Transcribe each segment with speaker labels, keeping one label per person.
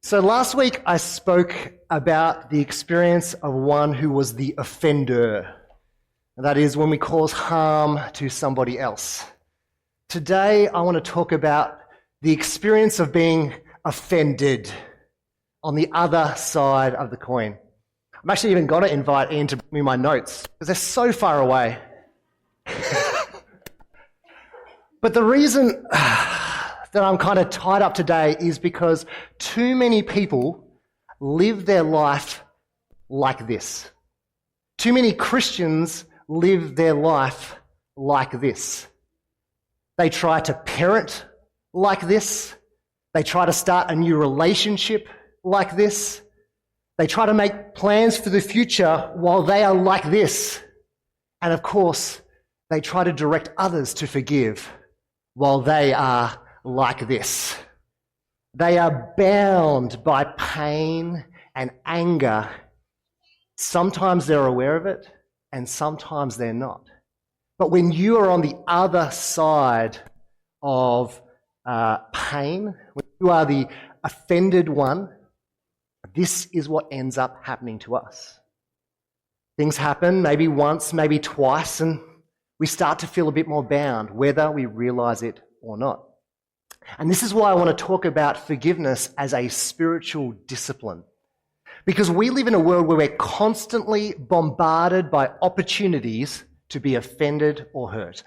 Speaker 1: So last week I spoke about the experience of one who was the offender. And that is when we cause harm to somebody else. Today I want to talk about the experience of being offended on the other side of the coin. I'm actually even going to invite Ian to bring me my notes because they're so far away. But the reason that I'm kind of tied up today is because too many people live their life like this. Too many Christians live their life like this. They try to parent like this. They try to start a new relationship like this. They try to make plans for the future while they are like this. And of course, they try to direct others to forgive while they are like this. They are bound by pain and anger. Sometimes they're aware of it, and sometimes they're not. But when you are on the other side of pain, when you are the offended one, this is what ends up happening to us. Things happen maybe once, maybe twice, and we start to feel a bit more bound, whether we realize it or not. And this is why I want to talk about forgiveness as a spiritual discipline. Because we live in a world where we're constantly bombarded by opportunities to be offended or hurt.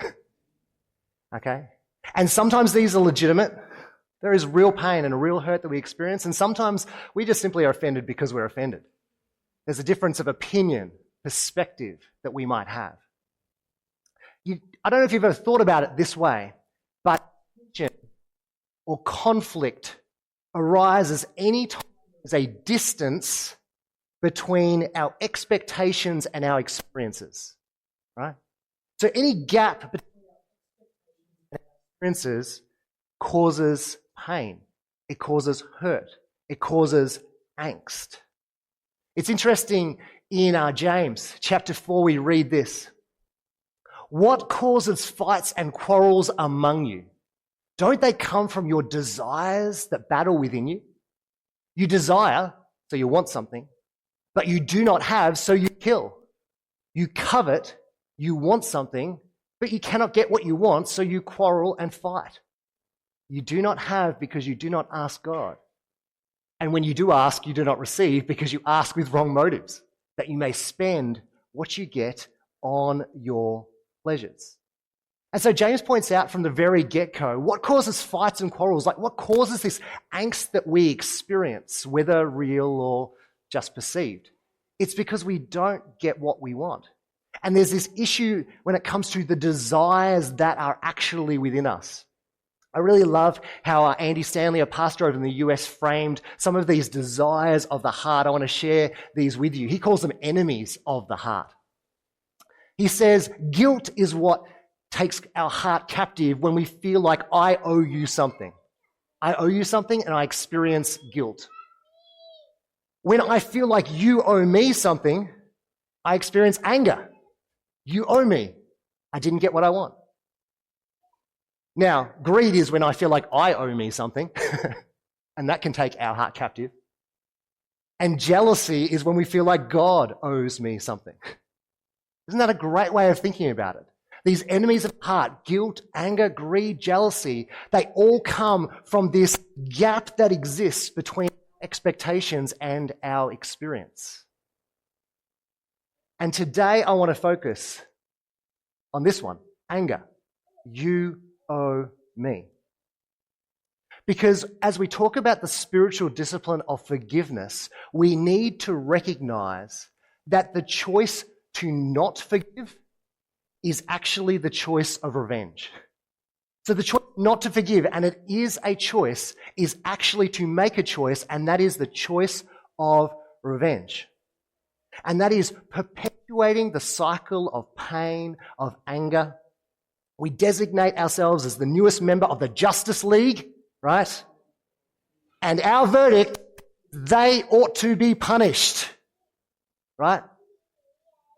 Speaker 1: Okay? And sometimes these are legitimate. There is real pain and a real hurt that we experience, and sometimes we just simply are offended because we're offended. There's a difference of opinion, perspective that we might have. I don't know if you've ever thought about it this way, but tension or conflict arises any time there's a distance between our expectations and our experiences, right? So any gap between our experiences causes pain. It causes hurt. It causes angst. It's interesting in James chapter 4 we read this. What causes fights and quarrels among you? Don't they come from your desires that battle within you? You desire, so you want something, but you do not have, so you kill. You covet, you want something, but you cannot get what you want, so you quarrel and fight. You do not have because you do not ask God. And when you do ask, you do not receive because you ask with wrong motives, that you may spend what you get on your pleasures. And so James points out from the very get-go, what causes fights and quarrels? Like what causes this angst that we experience, whether real or just perceived? It's because we don't get what we want. And there's this issue when it comes to the desires that are actually within us. I really love how Andy Stanley, a pastor over in the US, framed some of these desires of the heart. I want to share these with you. He calls them enemies of the heart. He says, guilt is what takes our heart captive when we feel like I owe you something. I owe you something and I experience guilt. When I feel like you owe me something, I experience anger. You owe me. I didn't get what I want. Now, greed is when I feel like I owe me something, and that can take our heart captive. And jealousy is when we feel like God owes me something. Isn't that a great way of thinking about it? These enemies of the heart, guilt, anger, greed, jealousy, they all come from this gap that exists between expectations and our experience. And today I want to focus on this one, anger. You owe me. Because as we talk about the spiritual discipline of forgiveness, we need to recognize that the choice to not forgive is actually the choice of revenge. So the choice not to forgive, and it is a choice, is actually to make a choice, and that is the choice of revenge. And that is perpetuating the cycle of pain, of anger. We designate ourselves as the newest member of the Justice League, right? And our verdict, they ought to be punished, right?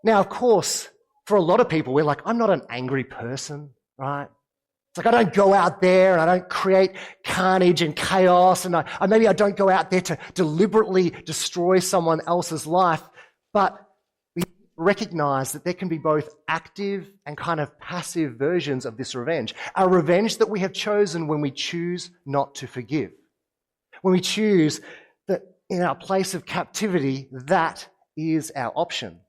Speaker 1: Now, of course, for a lot of people, we're like, I'm not an angry person, right? It's like I don't go out there and I don't create carnage and chaos, and maybe I don't go out there to deliberately destroy someone else's life, but we recognize that there can be both active and kind of passive versions of this revenge. A revenge that we have chosen when we choose not to forgive. When we choose that in our place of captivity, that is our option.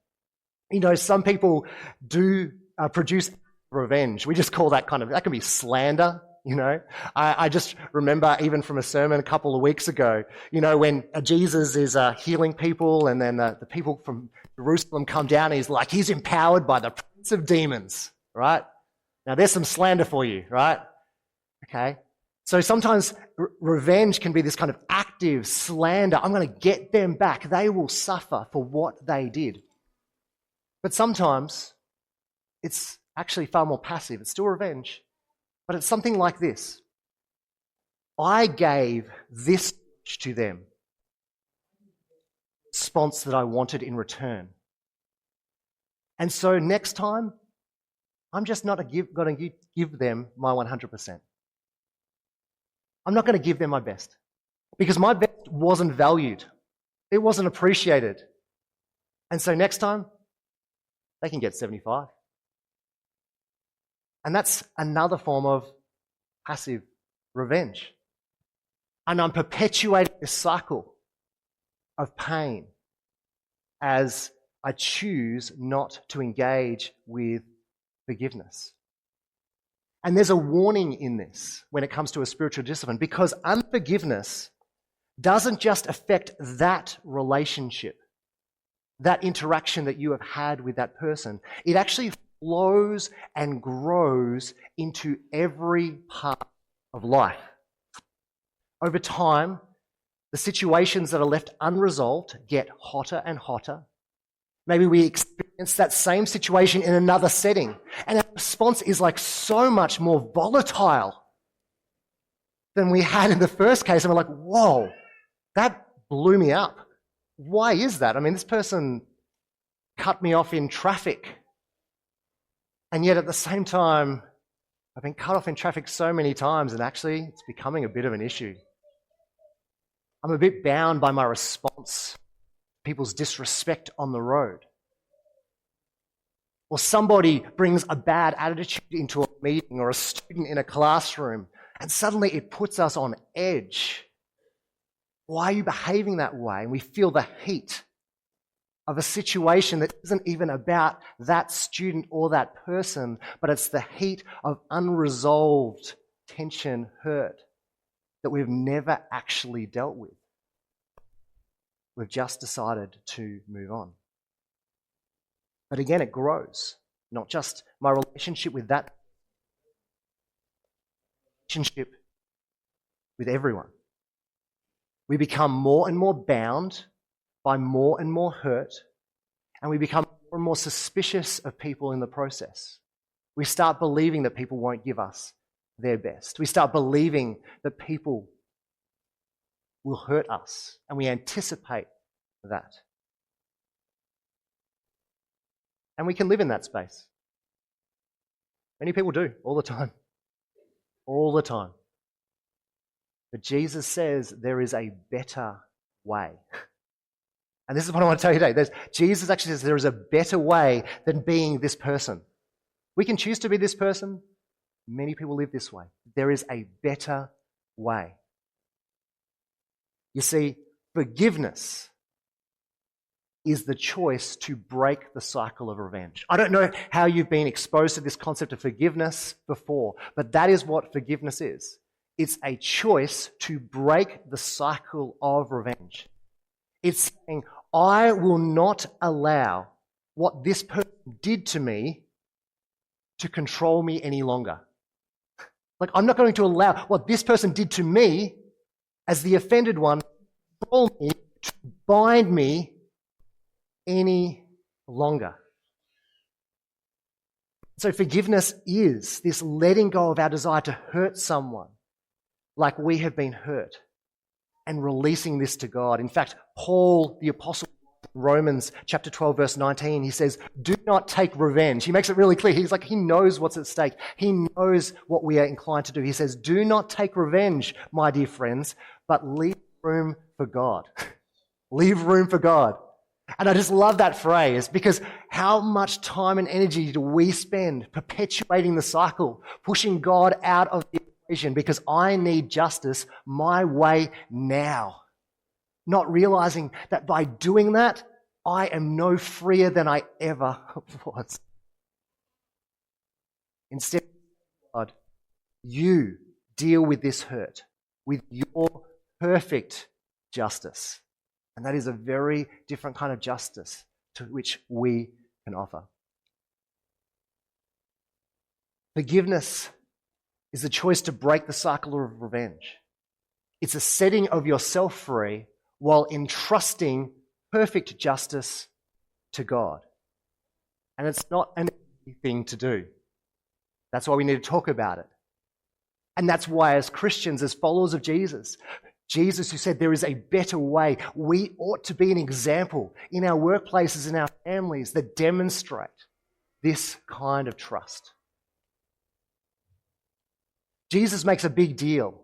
Speaker 1: You know, some people do produce revenge. We just call that that can be slander, you know. I just remember even from a sermon a couple of weeks ago, you know, when Jesus is healing people, and then the people from Jerusalem come down and he's empowered by the prince of demons, right? Now there's some slander for you, right? Okay. So sometimes revenge can be this kind of active slander. I'm going to get them back. They will suffer for what they did. But sometimes it's actually far more passive. It's still revenge, but it's something like this. I gave this to them, response that I wanted in return. And so next time, I'm just not going to give them my 100%. I'm not going to give them my best because my best wasn't valued. It wasn't appreciated. And so next time, they can get 75. And that's another form of passive revenge. And I'm perpetuating this cycle of pain as I choose not to engage with forgiveness. And there's a warning in this when it comes to a spiritual discipline, because unforgiveness doesn't just affect that relationship, that interaction that you have had with that person. It actually flows and grows into every part of life. Over time, the situations that are left unresolved get hotter and hotter. Maybe we experience that same situation in another setting, and our response is like so much more volatile than we had in the first case. And we're like, whoa, that blew me up. Why is that? I mean, this person cut me off in traffic. And yet at the same time, I've been cut off in traffic so many times, and actually it's becoming a bit of an issue. I'm a bit bound by my response, people's disrespect on the road. Or somebody brings a bad attitude into a meeting, or a student in a classroom, and suddenly it puts us on edge. Why are you behaving that way? And we feel the heat of a situation that isn't even about that student or that person, but it's the heat of unresolved tension, hurt that we've never actually dealt with. We've just decided to move on. But again, it grows. Not just my relationship with that relationship with everyone. We become more and more bound by more and more hurt, and we become more and more suspicious of people in the process. We start believing that people won't give us their best. We start believing that people will hurt us, and we anticipate that. And we can live in that space. Many people do, all the time. All the time. But Jesus says there is a better way. And this is what I want to tell you today. Jesus actually says there is a better way than being this person. We can choose to be this person. Many people live this way. There is a better way. You see, forgiveness is the choice to break the cycle of revenge. I don't know how you've been exposed to this concept of forgiveness before, but that is what forgiveness is. It's a choice to break the cycle of revenge. It's saying, I will not allow what this person did to me to control me any longer. Like, I'm not going to allow what this person did to me as the offended one to control me, to bind me any longer. So forgiveness is this letting go of our desire to hurt someone like we have been hurt, and releasing this to God. In fact, Paul, the apostle, Romans chapter 12, verse 19, he says, do not take revenge. He makes it really clear. He's like, he knows what's at stake. He knows what we are inclined to do. He says, do not take revenge, my dear friends, but leave room for God. Leave room for God. And I just love that phrase, because how much time and energy do we spend perpetuating the cycle, pushing God out of the equation because I need justice my way now, not realizing that by doing that, I am no freer than I ever was. Instead, God, you deal with this hurt with your perfect justice. And that is a very different kind of justice to which we can offer. Forgiveness is a choice to break the cycle of revenge. It's a setting of yourself free while entrusting perfect justice to God. And it's not an easy thing to do. That's why we need to talk about it. And that's why as Christians, as followers of Jesus who said there is a better way, we ought to be an example in our workplaces, in our families that demonstrate this kind of trust. Jesus makes a big deal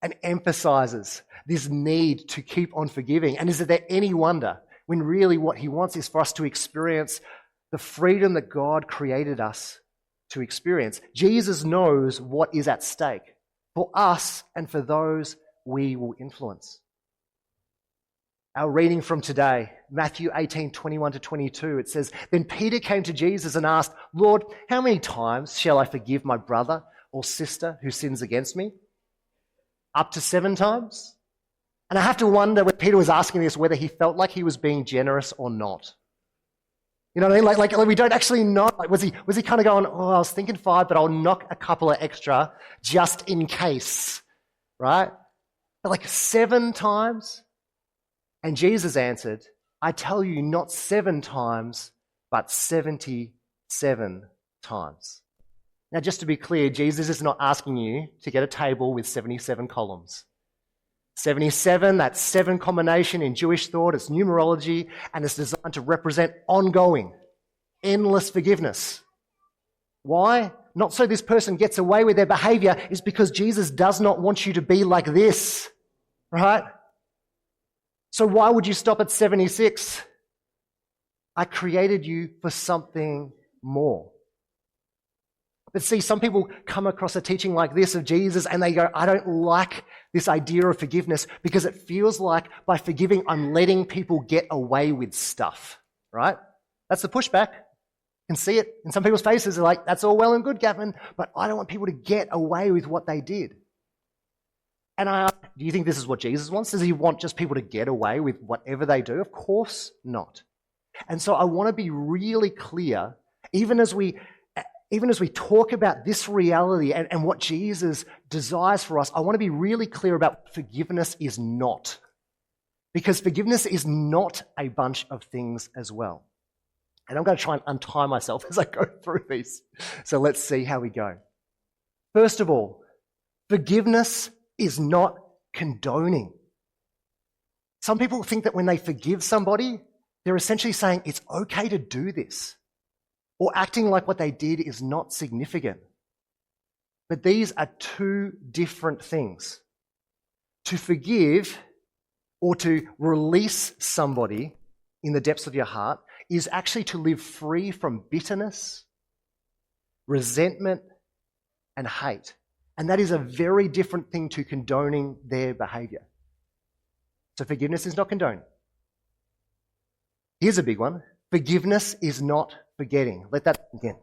Speaker 1: and emphasizes this need to keep on forgiving. And is there any wonder when really what he wants is for us to experience the freedom that God created us to experience? Jesus knows what is at stake for us and for those we will influence. Our reading from today, Matthew 18:21-22, it says, Then Peter came to Jesus and asked, Lord, how many times shall I forgive my brother or sister who sins against me? Up to 7 times? And I have to wonder when Peter was asking this, whether he felt like he was being generous or not. You know what I mean? Like we don't actually know. Like, was he kind of going, I was thinking 5, but I'll knock a couple of extra just in case, right? But like 7 times? And Jesus answered, I tell you, not 7 times, but 77 times. Now, just to be clear, Jesus is not asking you to get a table with 77 columns. 77, that's 7 combination in Jewish thought. It's numerology, and it's designed to represent ongoing, endless forgiveness. Why? Not so this person gets away with their behavior, it's because Jesus does not want you to be like this, right? So why would you stop at 76? I created you for something more. But see, some people come across a teaching like this of Jesus and they go, I don't like this idea of forgiveness because it feels like by forgiving, I'm letting people get away with stuff, right? That's the pushback. You can see it in some people's faces. They're like, that's all well and good, Gavin, but I don't want people to get away with what they did. And I ask, do you think this is what Jesus wants? Does he want just people to get away with whatever they do? Of course not. And so I want to be really clear, even as we talk about this reality and what Jesus desires for us, I want to be really clear about what forgiveness is not. Because forgiveness is not a bunch of things as well. And I'm going to try and untie myself as I go through these. So let's see how we go. First of all, forgiveness is not condoning. Some people think that when they forgive somebody, they're essentially saying it's okay to do this, or acting like what they did is not significant. But these are 2 different things. To forgive or to release somebody in the depths of your heart is actually to live free from bitterness, resentment, and hate. And that is a very different thing to condoning their behavior. So forgiveness is not condoning. Here's a big one. Forgiveness is not forgetting. Let that sink in.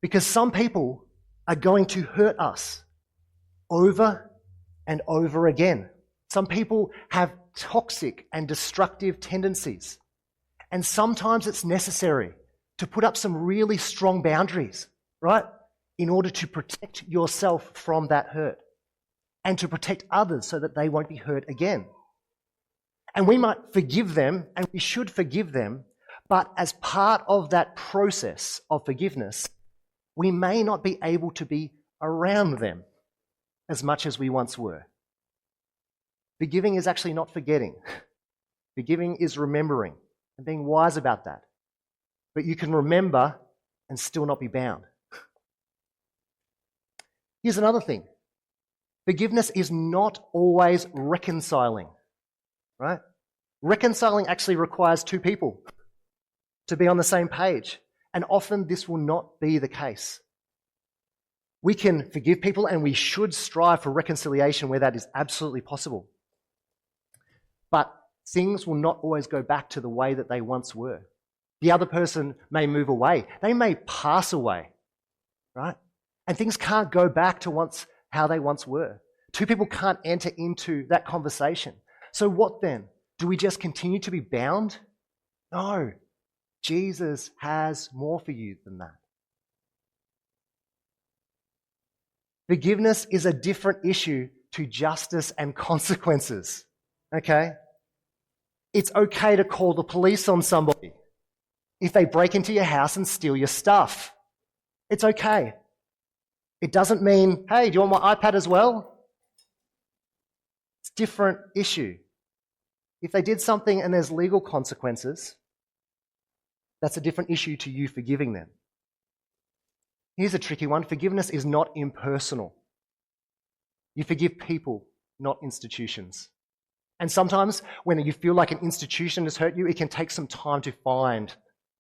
Speaker 1: Because some people are going to hurt us over and over again. Some people have toxic and destructive tendencies. And sometimes it's necessary to put up some really strong boundaries, right? In order to protect yourself from that hurt and to protect others so that they won't be hurt again. And we might forgive them, and we should forgive them, but as part of that process of forgiveness, we may not be able to be around them as much as we once were. Forgiving is actually not forgetting. Forgiving is remembering and being wise about that. But you can remember and still not be bound. Here's another thing. Forgiveness is not always reconciling, right? Reconciling actually requires two people to be on the same page, and often this will not be the case. We can forgive people and we should strive for reconciliation where that is absolutely possible. But things will not always go back to the way that they once were. The other person may move away. They may pass away, right? And things can't go back to how they once were. Two people can't enter into that conversation. So what then? Do we just continue to be bound? No. Jesus has more for you than that. Forgiveness is a different issue to justice and consequences. Okay? It's okay to call the police on somebody if they break into your house and steal your stuff. It's okay. It doesn't mean, hey, do you want my iPad as well? It's a different issue. If they did something and there's legal consequences, that's a different issue to you forgiving them. Here's a tricky one. Forgiveness is not impersonal. You forgive people, not institutions. And sometimes when you feel like an institution has hurt you, it can take some time to find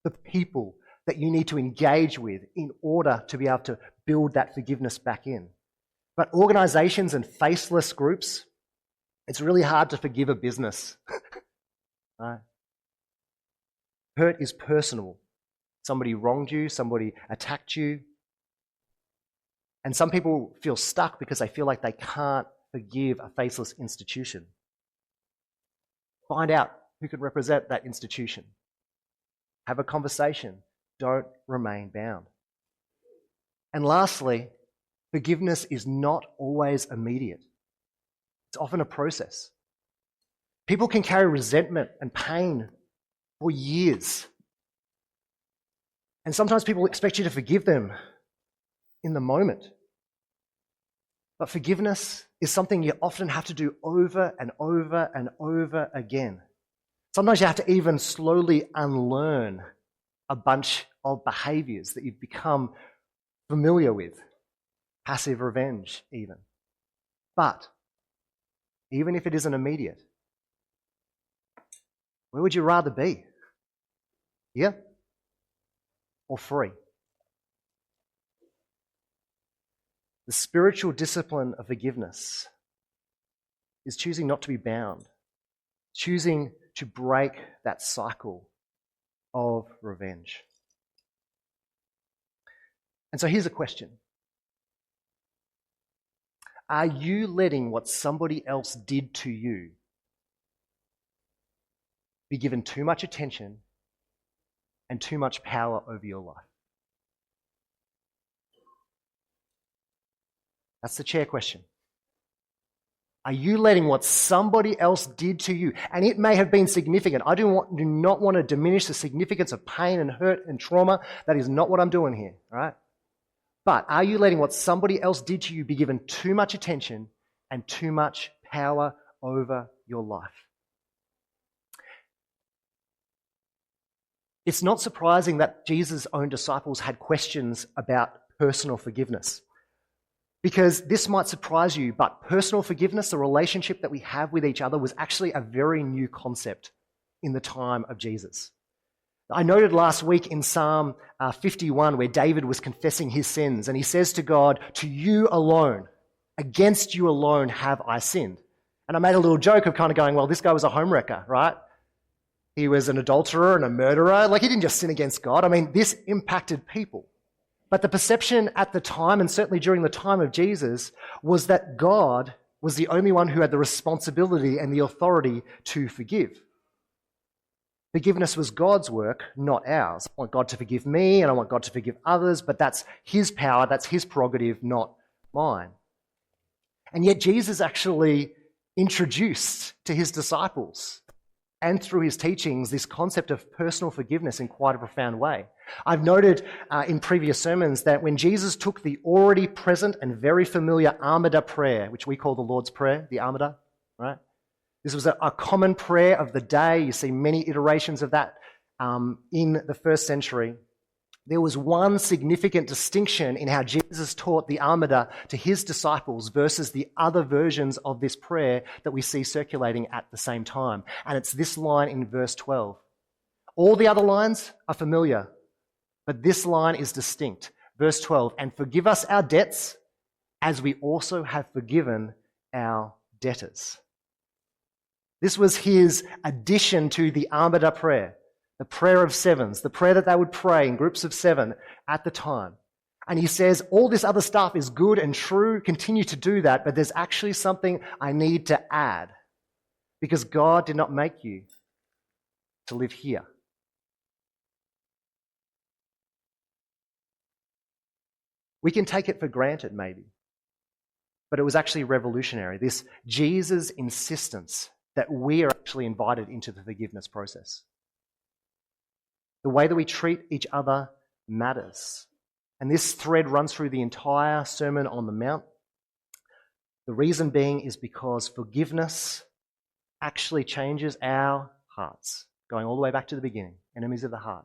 Speaker 1: the people that you need to engage with in order to be able to build that forgiveness back in. But organizations and faceless groups, it's really hard to forgive a business. Right? Hurt is personal. Somebody wronged you, somebody attacked you. And some people feel stuck because they feel like they can't forgive a faceless institution. Find out who can represent that institution. Have a conversation. Don't remain bound. And lastly, forgiveness is not always immediate. It's often a process. People can carry resentment and pain for years. And sometimes people expect you to forgive them in the moment. But forgiveness is something you often have to do over and over and over again. Sometimes you have to even slowly unlearn a bunch of behaviors that you've become familiar with. Passive revenge, even. But even if it isn't immediate, where would you rather be? Here or free? The spiritual discipline of forgiveness is choosing not to be bound, choosing to break that cycle of revenge. And so here's a question. Are you letting what somebody else did to you be given too much attention and too much power over your life? That's the chair question. Are you letting what somebody else did to you, and it may have been significant. I do not want to diminish the significance of pain and hurt and trauma. That is not what I'm doing here, right? But are you letting what somebody else did to you be given too much attention and too much power over your life? It's not surprising that Jesus' own disciples had questions about personal forgiveness. Because this might surprise you, but personal forgiveness, the relationship that we have with each other, was actually a very new concept in the time of Jesus. I noted last week in Psalm 51 where David was confessing his sins, and he says to God, "To you alone, against you alone have I sinned." And I made a little joke of kind of going, well, this guy was a homewrecker, right? He was an adulterer and a murderer. Like, he didn't just sin against God. I mean, this impacted people. But the perception at the time, and certainly during the time of Jesus, was that God was the only one who had the responsibility and the authority to forgive. Forgiveness was God's work, not ours. I want God to forgive me, and I want God to forgive others, but that's his power, that's his prerogative, not mine. And yet Jesus actually introduced to his disciples and through his teachings this concept of personal forgiveness in quite a profound way. I've noted in previous sermons that when Jesus took the already present and very familiar Armada prayer, which we call the Lord's Prayer, the Armada, right? This was a common prayer of the day. You see many iterations of that in the first century. There was one significant distinction in how Jesus taught the Amida to his disciples versus the other versions of this prayer that we see circulating at the same time. And it's this line in verse 12. All the other lines are familiar, but this line is distinct. Verse 12, and forgive us our debts as we also have forgiven our debtors. This was his addition to the Amida prayer. The prayer of sevens, the prayer that they would pray in groups of 7 at the time. And he says, all this other stuff is good and true, continue to do that, but there's actually something I need to add. Because God did not make you to live here. We can take it for granted, maybe. But it was actually revolutionary, this Jesus' insistence that we are actually invited into the forgiveness process. The way that we treat each other matters. And this thread runs through the entire Sermon on the Mount. The reason being is because forgiveness actually changes our hearts, going all the way back to the beginning, enemies of the heart.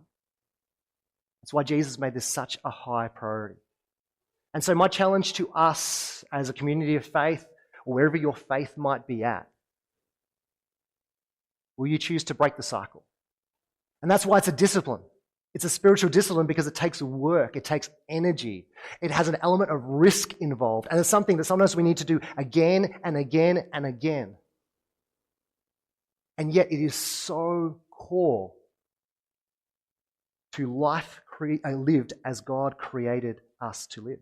Speaker 1: That's why Jesus made this such a high priority. And so my challenge to us as a community of faith, or wherever your faith might be at, will you choose to break the cycle? And that's why it's a discipline. It's a spiritual discipline because it takes work, it takes energy. It has an element of risk involved. And it's something that sometimes we need to do again and again and again. And yet it is so core to life lived as God created us to live.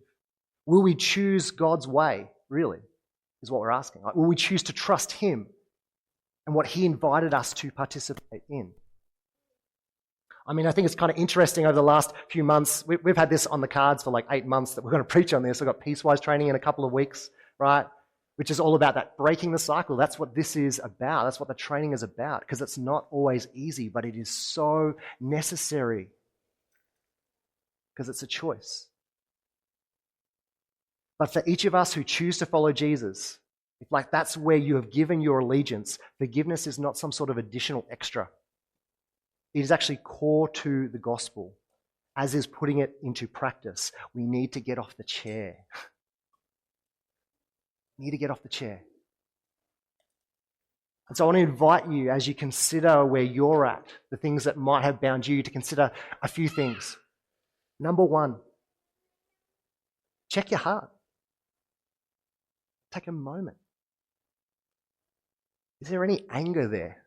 Speaker 1: Will we choose God's way, really, is what we're asking. Will we choose to trust Him and what He invited us to participate in? I mean, I think it's kind of interesting over the last few months. We've had this on the cards for like 8 months that we're going to preach on this. We've got Peacewise training in a couple of weeks, right? Which is all about that breaking the cycle. That's what this is about. That's what the training is about, because it's not always easy, but it is so necessary because it's a choice. But for each of us who choose to follow Jesus, if like that's where you have given your allegiance, forgiveness is not some sort of additional extra. It is actually core to the gospel, as is putting it into practice. We need to get off the chair. We need to get off the chair. And so I want to invite you, as you consider where you're at, the things that might have bound you, to consider a few things. Number one, check your heart. Take a moment. Is there any anger there?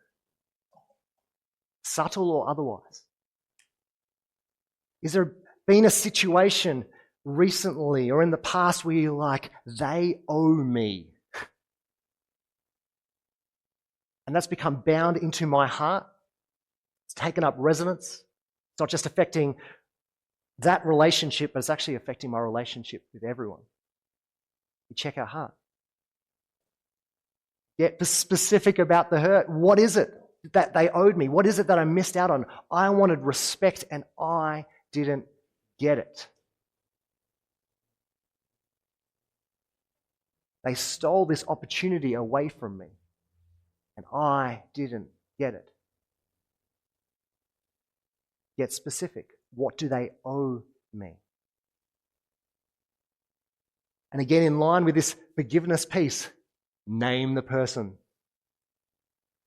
Speaker 1: Subtle or otherwise? Is there been a situation recently or in the past where you're like, they owe me? And that's become bound into my heart. It's taken up resonance. It's not just affecting that relationship, but it's actually affecting my relationship with everyone. We check our heart. Get specific about the hurt. What is it that they owed me? What is it that I missed out on? I wanted respect and I didn't get it. They stole this opportunity away from me and I didn't get it. Get specific. What do they owe me? And again, in line with this forgiveness piece, name the person.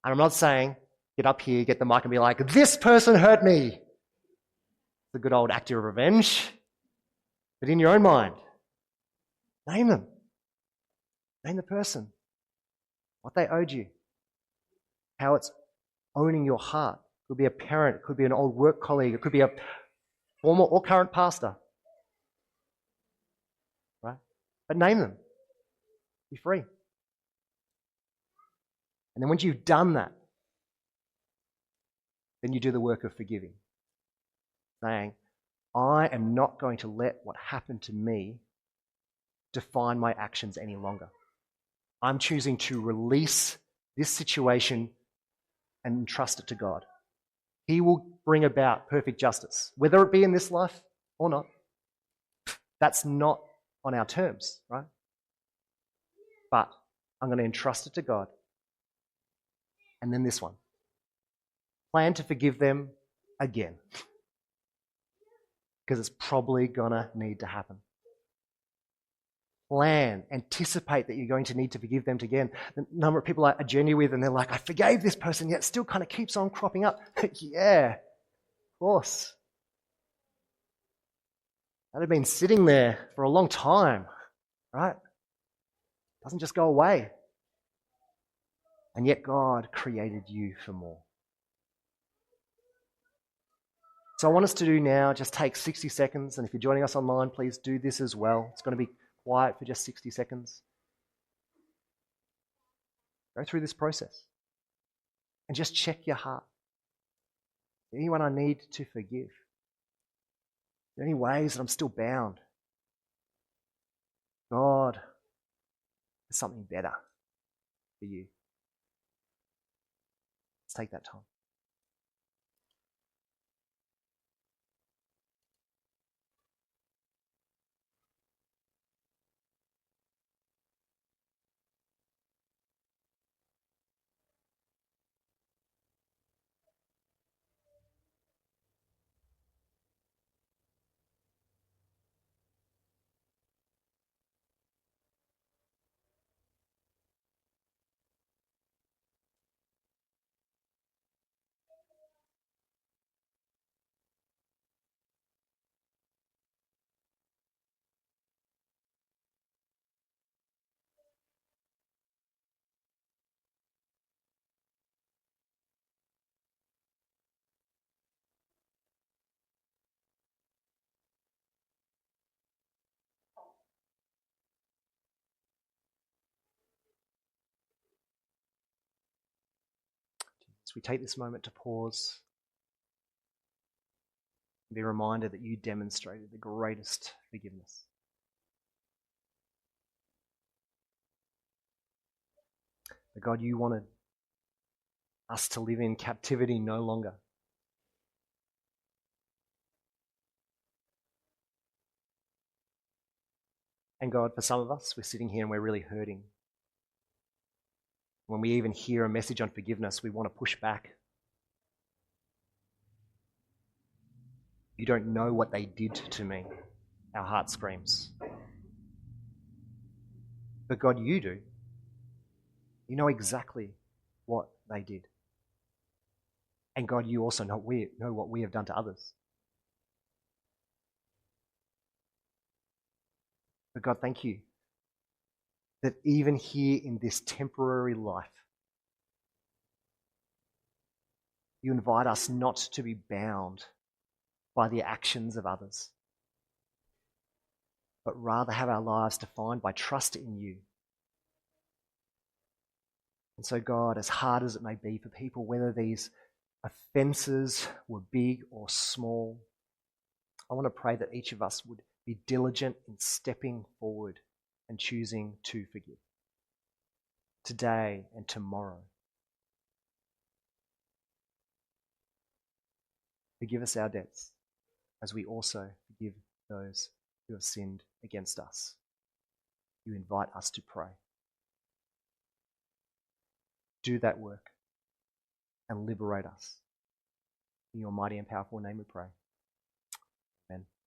Speaker 1: And I'm not saying get up here, get the mic and be like, this person hurt me. It's a good old act of revenge. But in your own mind, name them. Name the person. What they owed you. How it's owning your heart. It could be a parent, it could be an old work colleague, it could be a former or current pastor. Right? But name them. Be free. And then once you've done that, then you do the work of forgiving. Saying, I am not going to let what happened to me define my actions any longer. I'm choosing to release this situation and entrust it to God. He will bring about perfect justice, whether it be in this life or not. That's not on our terms, right? But I'm going to entrust it to God. And then this one. Plan to forgive them again. Because it's probably going to need to happen. Plan, anticipate that you're going to need to forgive them again. The number of people I journey with and they're like, I forgave this person, yet it still kind of keeps on cropping up. Yeah, of course. That had been sitting there for a long time, right? Doesn't just go away. And yet God created you for more. So I want us to do now, just take 60 seconds. And if you're joining us online, please do this as well. It's going to be quiet for just 60 seconds. Go through this process. And just check your heart. Is there anyone I need to forgive? Are there any ways that I'm still bound? God has something better for you. Let's take that time. As we take this moment to pause, be reminded that you demonstrated the greatest forgiveness. But God, you wanted us to live in captivity no longer. And God, for some of us, we're sitting here and we're really hurting. When we even hear a message on forgiveness, we want to push back. You don't know what they did to me, our heart screams. But God, you do. You know exactly what they did. And God, you also know what we have done to others. But God, thank you that even here in this temporary life, you invite us not to be bound by the actions of others, but rather have our lives defined by trust in you. And so, God, as hard as it may be for people, whether these offenses were big or small, I want to pray that each of us would be diligent in stepping forward and choosing to forgive today and tomorrow. Forgive us our debts as we also forgive those who have sinned against us. You invite us to pray. Do that work and liberate us. In your mighty and powerful name we pray. Amen.